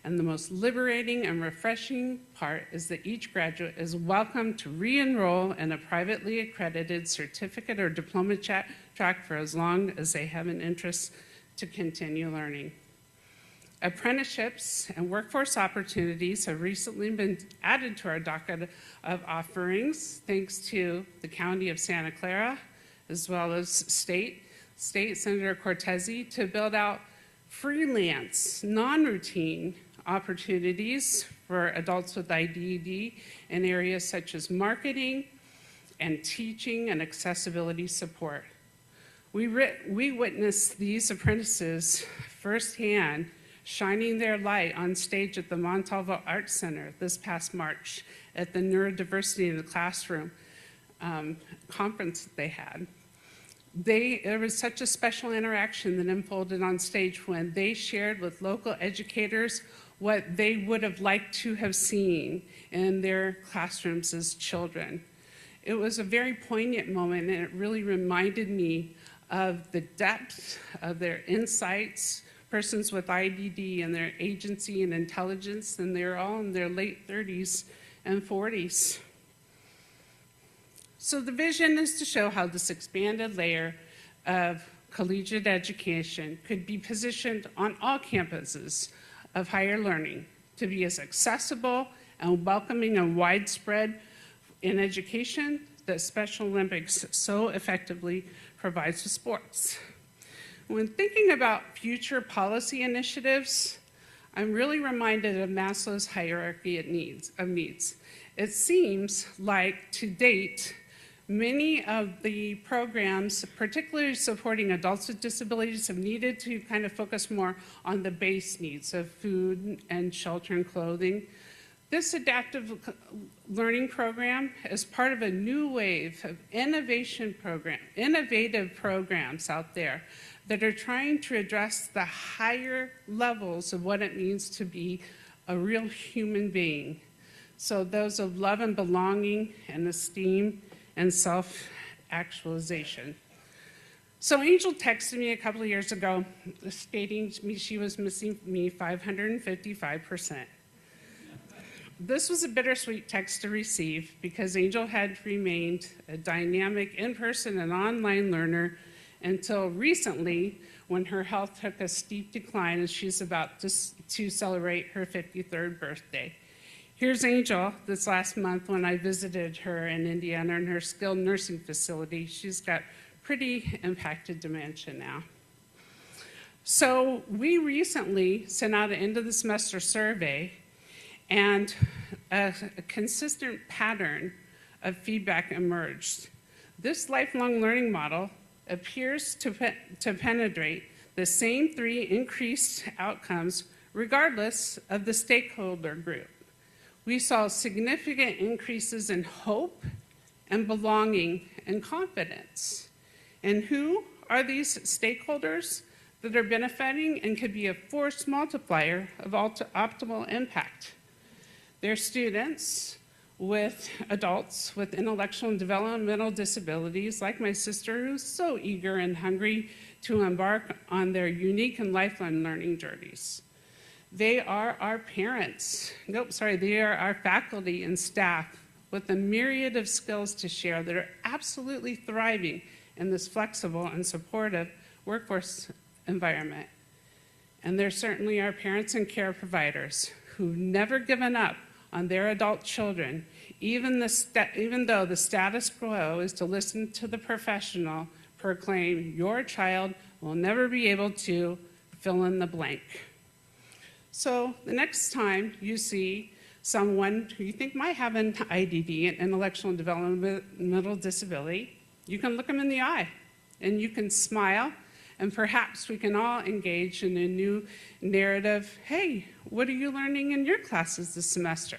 Speaker 13: and the most liberating and refreshing part is that each graduate is welcome to re-enroll in a privately accredited certificate or diploma track for as long as they have an interest to continue learning. Apprenticeships and workforce opportunities have recently been added to our docket of offerings thanks to the County of Santa Clara, as well as State Senator Cortese, to build out freelance, non-routine opportunities for adults with IDD in areas such as marketing and teaching and accessibility support. We witnessed these apprentices firsthand shining their light on stage at the Montalvo Arts Center this past March at the Neurodiversity in the Classroom conference that they had. There was such a special interaction that unfolded on stage when they shared with local educators what they would have liked to have seen in their classrooms as children. It was a very poignant moment, and it really reminded me of the depth of their insights, persons with IDD and their agency and intelligence, and they're all in their late 30s and 40s. So the vision is to show how this expanded layer of collegiate education could be positioned on all campuses of higher learning to be as accessible and welcoming and widespread in education that Special Olympics so effectively provides to sports. When thinking about future policy initiatives, I'm really reminded of Maslow's hierarchy of needs. It seems like to date, many of the programs, particularly supporting adults with disabilities, have needed to kind of focus more on the base needs of food and shelter and clothing. This adaptive learning program is part of a new wave of innovative programs out there that are trying to address the higher levels of what it means to be a real human being. So those of love and belonging and esteem and self-actualization. So Angel texted me a couple of years ago stating to me she was missing me 555%. This was a bittersweet text to receive because Angel had remained a dynamic in-person and online learner until recently when her health took a steep decline as she's about to celebrate her 53rd birthday. Here's Angel this last month when I visited her in Indiana in her skilled nursing facility. She's got pretty impacted dementia now. So we recently sent out an end of the semester survey, and a consistent pattern of feedback emerged. This lifelong learning model appears to penetrate the same 3 increased outcomes regardless of the stakeholder group. We saw significant increases in hope and belonging and confidence. And who are these stakeholders? that are benefiting and could be a force multiplier of optimal impact. They're students with adults with intellectual and developmental disabilities, like my sister, who's so eager and hungry to embark on their unique and lifelong learning journeys. They are our parents. They are our faculty and staff with a myriad of skills to share that are absolutely thriving in this flexible and supportive workforce environment. And they're certainly our parents and care providers who've never given up on their adult children, even though the status quo is to listen to the professional proclaim, your child will never be able to fill in the blank. So the next time you see someone who you think might have an IDD, an intellectual and developmental disability, you can look them in the eye and you can smile, and perhaps we can all engage in a new narrative. Hey, what are you learning in your classes this semester?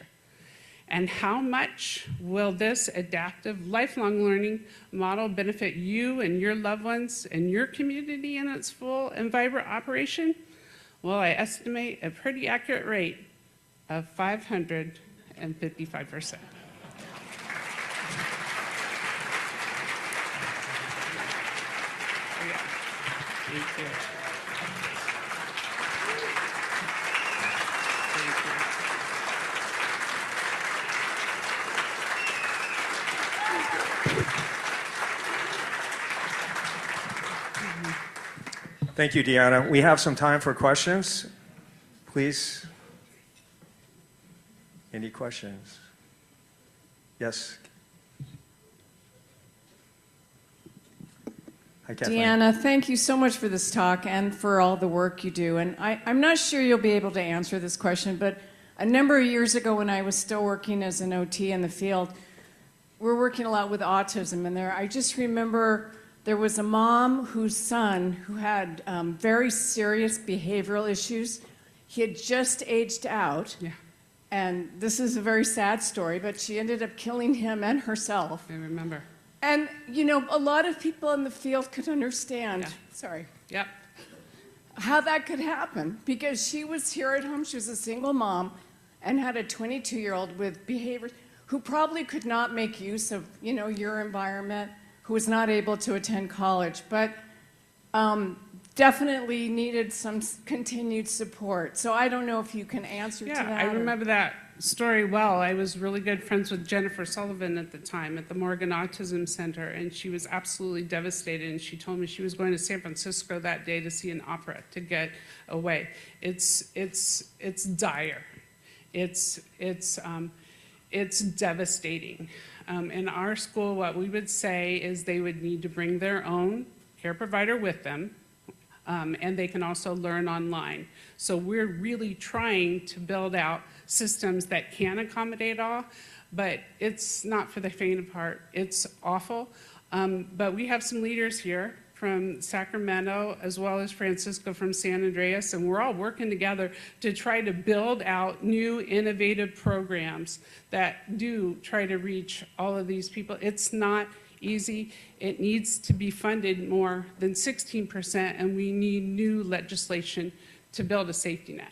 Speaker 13: And how much will this adaptive lifelong learning model benefit you and your loved ones and your community in its full and vibrant operation? Well, I estimate a pretty accurate rate of 555%. Thank you.
Speaker 1: Thank you, DeAnna. We have some time for questions. Please. Any questions? Yes. Hi, Kathleen.
Speaker 14: DeAnna, thank you so much for this talk and for all the work you do. And I'm not sure you'll be able to answer this question, but a number of years ago when I was still working as an OT in the field, we're working a lot with autism in there. I just remember there was a mom whose son who had very serious behavioral issues. He had just aged out. Yeah. And this is a very sad story, but she ended up killing him and herself.
Speaker 13: I remember.
Speaker 14: And, you know, a lot of people in the field could understand, how that could happen, because she was here at home, she was a single mom, and had a 22-year-old with behaviors who probably could not make use of, you know, your environment, who was not able to attend college, but definitely needed some continued support. So I don't know if you can answer to that.
Speaker 13: Yeah, I remember that story well. I was really good friends with Jennifer Sullivan at the time at the Morgan Autism Center, and she was absolutely devastated, and she told me she was going to San Francisco that day to see an opera to get away. It's dire. It's devastating. In our school, what we would say is they would need to bring their own care provider with them, and they can also learn online. So we're really trying to build out systems that can accommodate all, but it's not for the faint of heart. It's awful. But we have some leaders here from Sacramento, as well as Francisco from San Andreas, and we're all working together to try to build out new innovative programs that do try to reach all of these people. It's not easy. It needs to be funded more than 16%, and we need new legislation to build a safety net.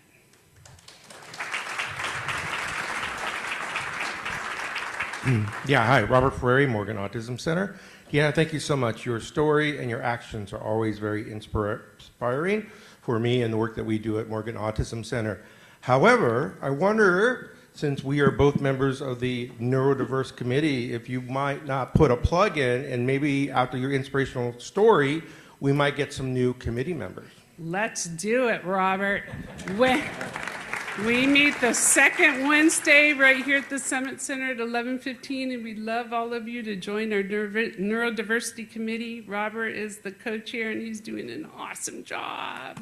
Speaker 15: Yeah, hi, Robert Ferreri, Morgan Autism Center. Yeah, thank you so much. Your story and your actions are always very inspiring for me and the work that we do at Morgan Autism Center. However, I wonder, since we are both members of the Neurodiverse Committee, if you might not put a plug in, and maybe after your inspirational story, we might get some new committee members.
Speaker 13: Let's do it, Robert. We meet the second Wednesday right here at the Summit Center at 11:15, and we'd love all of you to join our Neurodiversity Committee. Robert is the co-chair, and he's doing an awesome job.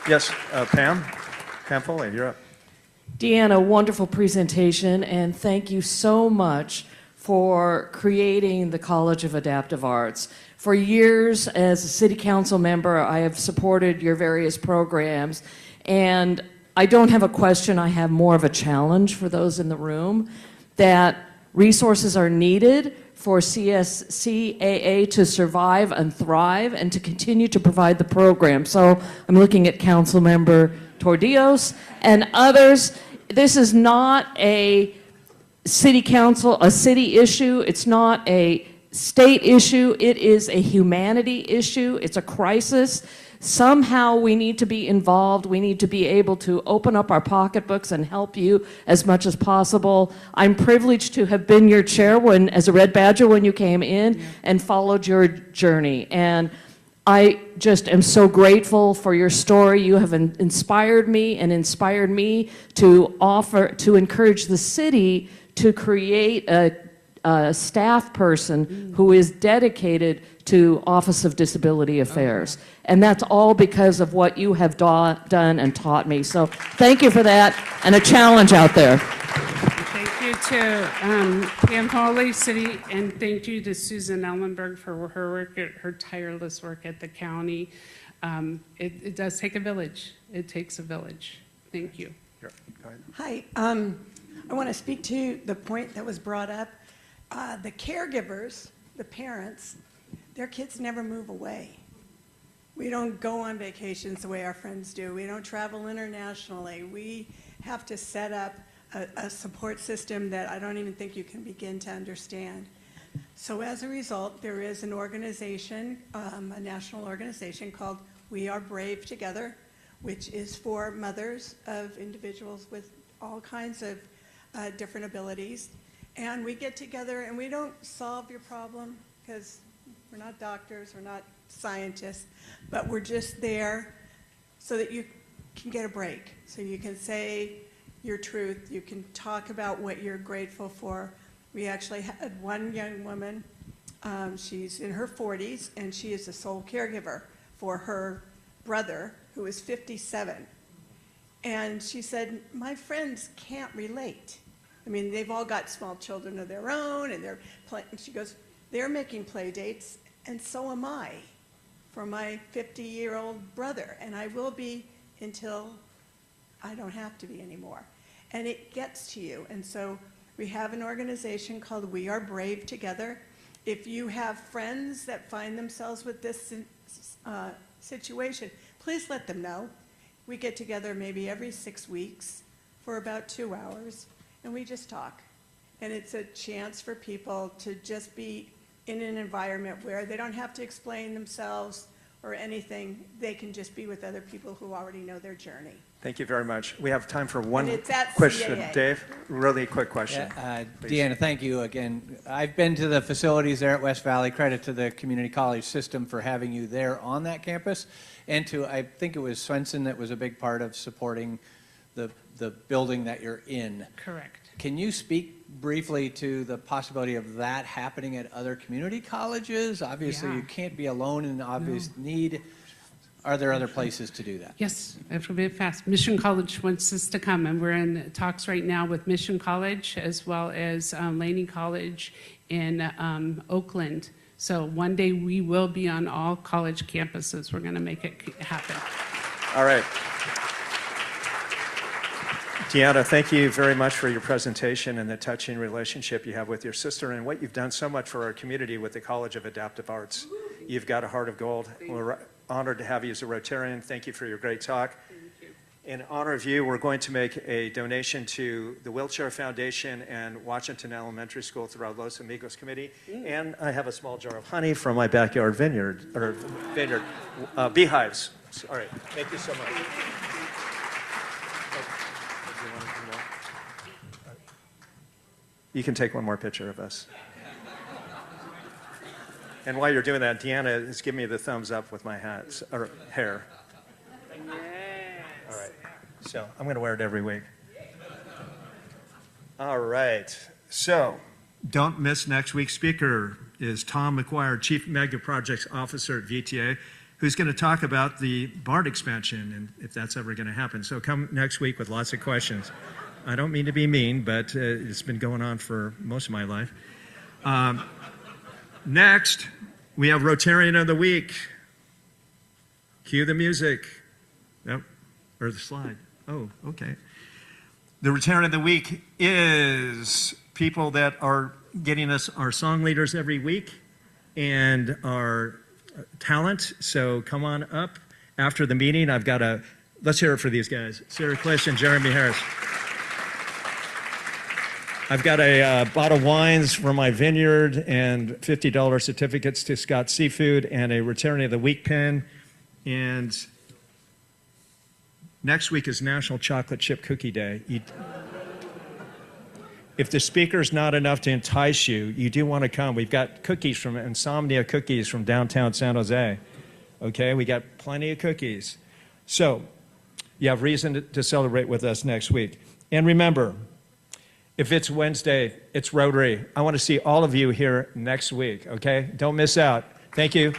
Speaker 1: Yes, Pam Foley, you're up.
Speaker 16: DeAnna, wonderful presentation, and thank you so much for creating the College of Adaptive Arts. For years, as a city council member, I have supported your various programs, and I don't have a question, I have more of a challenge for those in the room, that resources are needed for CSCAA to survive and thrive and to continue to provide the program. So I'm looking at Councilmember Tordillos and others. This is not a city council, a city issue. It's not a state issue. It is a humanity issue. It's a crisis. Somehow we need to be involved. We need to be able to open up our pocketbooks and help you as much as possible. I'm privileged to have been your chair as a Red Badger when you came in and followed your journey. And I just am so grateful for your story. You have inspired me to encourage the city to create a staff person who is dedicated to Office of Disability Affairs. And that's all because of what you have done and taught me. So thank you for that, and a challenge out there.
Speaker 13: Thank you to Pam Hawley City, and thank you to Susan Ellenberg for her work, her tireless work at the county. It does take a village. It takes a village. Thank you.
Speaker 17: Hi. I want to speak to the point that was brought up. The caregivers, the parents, their kids never move away. We don't go on vacations the way our friends do. We don't travel internationally. We have to set up a support system that I don't even think you can begin to understand. So as a result, there is an organization, a national organization called We Are Brave Together, which is for mothers of individuals with all kinds of different abilities. And we get together and we don't solve your problem because we're not doctors, we're not scientists, but we're just there so that you can get a break. So you can say your truth, you can talk about what you're grateful for. We actually had one young woman, she's in her 40s, and she is the sole caregiver for her brother, who is 57. And she said, my friends can't relate. I mean, they've all got small children of their own, and she goes, they're making play dates, and so am I for my 50-year-old brother, and I will be until I don't have to be anymore. And it gets to you. And so we have an organization called We Are Brave Together. If you have friends that find themselves with this situation, please let them know. We get together maybe every 6 weeks for about 2 hours, and we just talk. And it's a chance for people to just be in an environment where they don't have to explain themselves or anything. They can just be with other people who already know their journey.
Speaker 1: Thank you very much. We have time for one
Speaker 17: And it's at
Speaker 1: question.
Speaker 17: CAA.
Speaker 1: Dave, really quick question.
Speaker 18: DeAnna, thank you again. I've been to the facilities there at West Valley. Credit to the community college system for having you there on that campus. And to, I think it was Swenson that was a big part of supporting the building that you're in.
Speaker 13: Correct.
Speaker 18: Can you speak briefly to the possibility of that happening at other community colleges? Obviously, you can't be alone in obvious need. Are there other places to do that?
Speaker 13: Yes, I have to be fast. Mission College wants us to come, and we're in talks right now with Mission College as well as Laney College in Oakland. So one day we will be on all college campuses. We're going to make it happen.
Speaker 1: All right. DeAnna, thank you very much for your presentation and the touching relationship you have with your sister and what you've done so much for our community with the College of Adaptive Arts. You've got a heart of gold. We're honored to have you as a Rotarian. Thank you for your great talk. In honor of you, we're going to make a donation to the Wheelchair Foundation and Washington Elementary School through our Los Amigos Committee. And I have a small jar of honey from my backyard beehives. All right, thank you so much. You can take one more picture of us. And while you're doing that, DeAnna is giving me the thumbs up with my hats, or hair.
Speaker 13: Yes.
Speaker 1: All right. So I'm going to wear it every week. All right. So don't miss next week's speaker is Tom McGuire, Chief Mega Projects Officer at VTA, who's going to talk about the BART expansion and if that's ever going to happen. So come next week with lots of questions. I don't mean to be mean, but it's been going on for most of my life. Next, we have Rotarian of the Week. Cue the music. Yep. Or the slide. Oh, okay. The Rotarian of the Week is people that are getting us our song leaders every week and our talent. So come on up after the meeting. Let's hear it for these guys. Sarah Clish and Jeremy Harris. I've got a bottle of wines from my vineyard and $50 certificates to Scott Seafood and a Return of the Week pin. And next week is National Chocolate Chip Cookie Day. If the speaker's not enough to entice you, you do want to come. We've got cookies from Insomnia Cookies from downtown San Jose. Okay, we got plenty of cookies. So you have reason to celebrate with us next week. And remember, if it's Wednesday, it's Rotary. I want to see all of you here next week, okay? Don't miss out. Thank you.